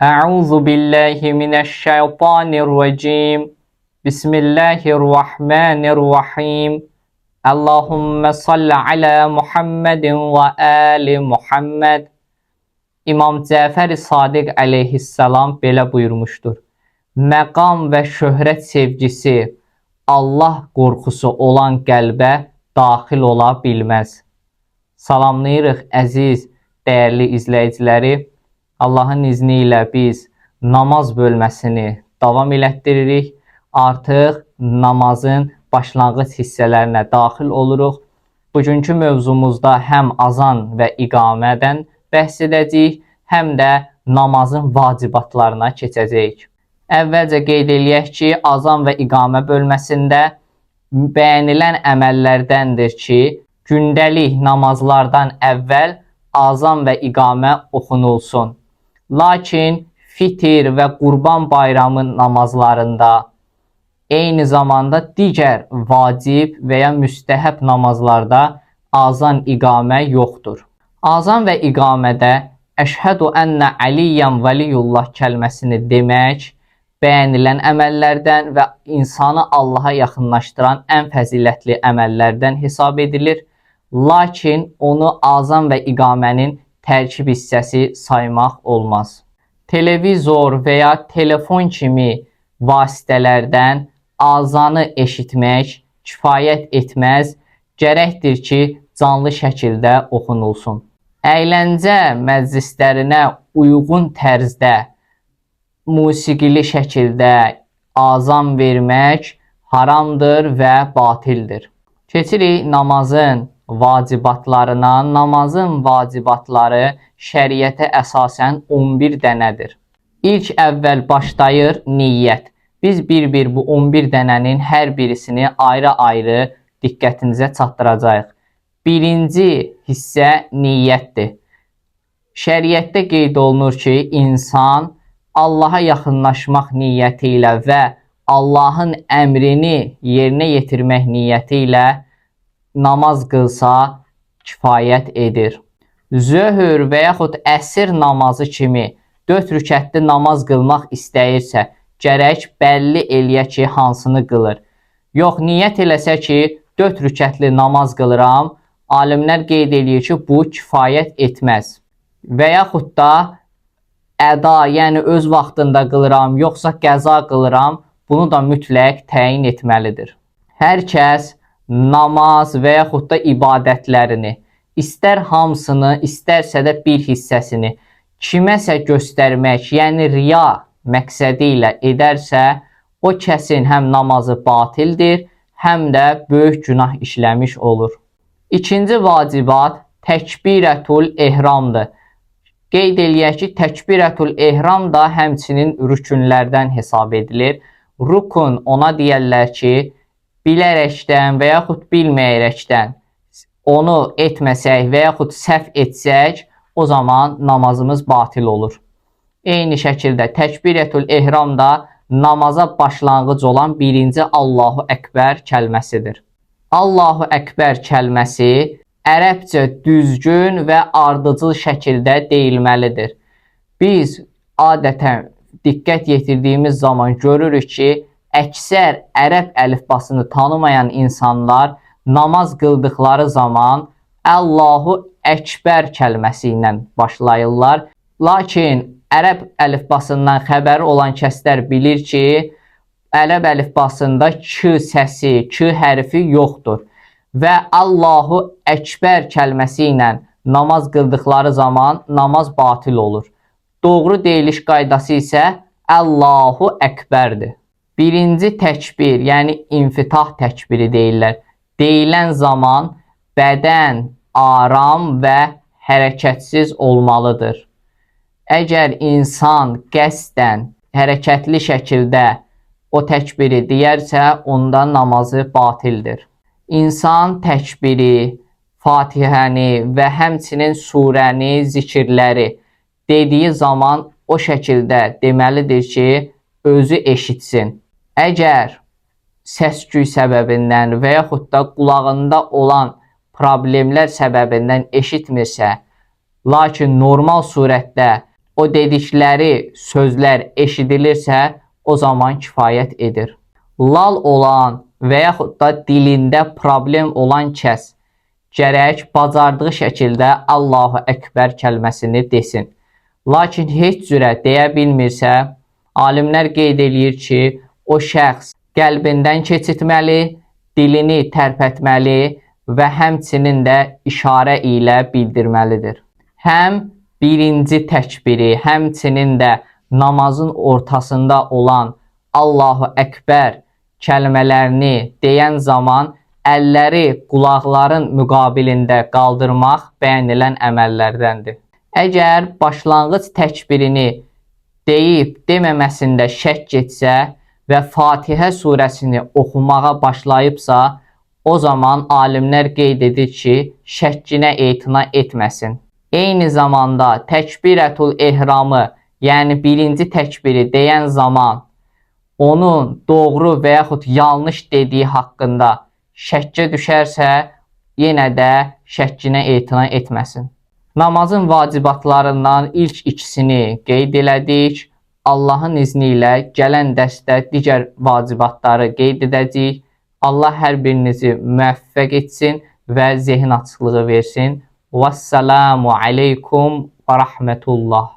Euzu billahi mineşşeytanirracim. Bismillahirrahmanirrahim. Allahumme salli ala Muhammedin və ali Muhammed. İmam Cəfər-i Sadiq əleyhissalam belə buyurmuşdur. Məqam və şöhrət sevgisi, Allah qorxusu olan qəlbə daxil ola bilməz. Salamlayırıq əziz, dəyərli izləyiciləri. Allahın izni ilə biz namaz bölməsini davam elətdiririk. Artıq namazın başlanğıc hissələrinə daxil oluruq. Bugünkü mövzumuzda həm azan və iqamədən bəhs edəcəyik, həm də namazın vacibatlarına keçəcəyik. Əvvəlcə qeyd eləyək ki, azan və iqamə bölməsində bəyənilən əməllərdəndir ki, gündəlik namazlardan əvvəl azan və iqamə oxunulsun. Lakin fitir və qurban bayramı namazlarında, eyni zamanda digər vacib və ya müstəhəb namazlarda azan iqamə yoxdur. Azan və iqamədə əşhədu ənnə əliyyən vəliyullah kəlməsini demək bəyənilən əməllərdən və insanı Allaha yaxınlaşdıran ən fəzilətli əməllərdən hesab edilir. Lakin onu azan və iqamənin tərkib hissəsi saymaq olmaz. Televizor və ya telefon kimi vasitələrdən azanı eşitmək kifayət etməz, gərəkdir ki, canlı şəkildə oxunulsun. Əyləncə məclislərinə uyğun tərzdə musiqili şəkildə azan vermək haramdır və batildir. Keçirik namazın vacibatlarına. Namazın vacibatları şəriətə əsasən 11 dənədir. İlk əvvəl başlayır niyyət. Biz bir-bir bu 11 dənənin hər birisini ayrı-ayrı diqqətinizə çatdıracağıq. Birinci hissə niyyətdir. Şəriətdə qeyd olunur ki, insan Allaha yaxınlaşmaq niyyəti ilə və Allahın əmrini yerinə yetirmək niyyəti ilə namaz qılsa kifayət edir. Zöhr və yaxud əsr namazı kimi 4 rükətli namaz qılmaq istəyirsə, gərək bəlli eləyə ki, hansını qılır. Yox, niyyət eləsə ki, 4 rükətli namaz qılıram, alimlər qeyd eləyir ki, bu kifayət etməz. Və yaxud da əda, yəni öz vaxtında qılıram, yoxsa qəza qılıram, bunu da mütləq təyin etməlidir. Hər kəs namaz və yaxud da ibadətlərini, istər hamısını, istərsə də bir hissəsini kiməsə göstərmək, yəni riya məqsədi ilə edərsə, o kəsin həm namazı batildir, həm də böyük günah işləmiş olur. İkinci vacibat təkbirətül ehramdır. Qeyd eləyək ki, təkbirətül ehram da həmçinin rükünlərdən hesab edilir. Rukun ona deyərlər ki, bilərəkdən və yaxud bilməyərəkdən onu etməsək və yaxud səhv etsək, o zaman namazımız batil olur. Eyni şəkildə təkbirətül ehram da namaza başlanğıc olan birinci Allahu Əkbər kəlməsidir. Allahu Əkbər kəlməsi ərəbcə düzgün və ardıcıl şəkildə deyilməlidir. Biz adətən diqqət yetirdiyimiz zaman görürük ki, əksər ərəb əlifbasını tanımayan insanlar namaz qıldıqları zaman Allahu Əkbər kəlməsi ilə başlayırlar. Lakin ərəb əlifbasından xəbəri olan kəslər bilir ki, ərəb əlifbasında k səsi, k hərfi yoxdur və Allahu Əkbər kəlməsi ilə namaz qıldıqları zaman namaz batil olur. Doğru deyiliş qaydası isə Allahu Əkbərdir. Birinci təkbir, yəni infitah təkbiri deyirlər. Deyilən zaman bədən aram və hərəkətsiz olmalıdır. Əgər insan qəsdən hərəkətli şəkildə o təkbiri deyərsə, onda namazı batildir. İnsan təkbiri, Fatihəni və həmçinin surəni, zikirləri dediyi zaman o şəkildə deməlidir ki, özü eşitsin. Əgər səs-küy səbəbindən və yaxud da qulağında olan problemlər səbəbindən eşitmirsə, lakin normal surətdə o dedikləri sözlər eşidilirsə, o zaman kifayət edir. Lal olan və yaxud da dilində problem olan kəs gərək bacardığı şəkildə Allahu Əkbər kəlməsini desin. Lakin heç cürə deyə bilmirsə, alimlər qeyd edir ki, o şəxs qəlbindən keçirtməli, dilini tərpətməli və həmçinin də işarə ilə bildirməlidir. Həm birinci təkbiri, həmçinin də namazın ortasında olan Allahu Əkbər kəlmələrini deyən zaman əlləri qulaqların müqabilində qaldırmaq bəyan edilən əməllərdəndir. Əgər başlanğıc təkbirini deyib deməməsində şək getsə və Fatihə surəsini oxumağa başlayıbsa, o zaman alimlər qeyd edir ki, şəkkinə etina etməsin. Eyni zamanda təkbirətül ehramı, yəni birinci təkbiri deyən zaman onun doğru və yaxud yanlış dediyi haqqında şəkkə düşərsə, yenə də şəkkinə etina etməsin. Namazın vacibatlarından ilk ikisini qeyd elədik. Allahın izni ilə gələn dərsdə digər vacibatları qeyd edəcəyik. Allah hər birinizi müvəffəq etsin və zehin açıqlığı versin. Vəssalamu aleykum və rəhmətullah.